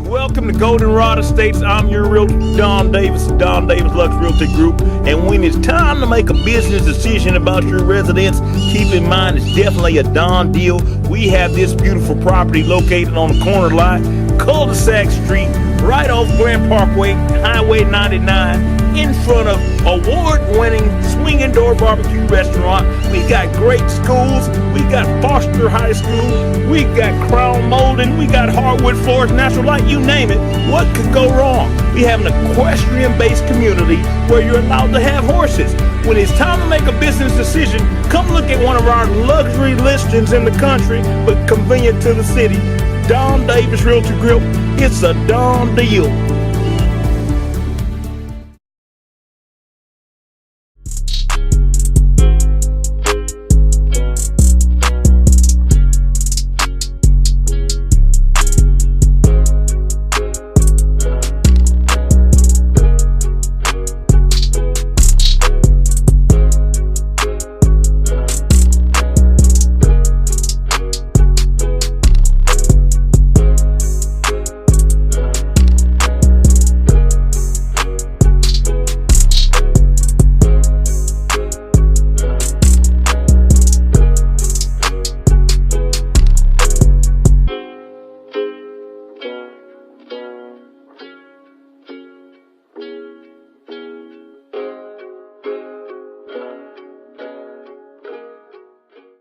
Welcome to Goldenrod Estates. I'm your realtor, Don Davis, Don Davis Lux Realty Group. And when it's time to make a business decision about your residence, keep in mind it's definitely a Don deal. We have this beautiful property located on the corner lot, cul-de-sac street, right off Grand Parkway, Highway 99, in front of award-winning swinging door barbecue restaurant. We got great schools. We got Foster High School. We got crown molding. We got hardwood floors, natural light, you name it. What could go wrong? We have an equestrian-based community where you're allowed to have horses. When it's time to make a business decision, come look at one of our luxury listings in the country, but convenient to the city. Don Davis Realty Group. It's a Don deal.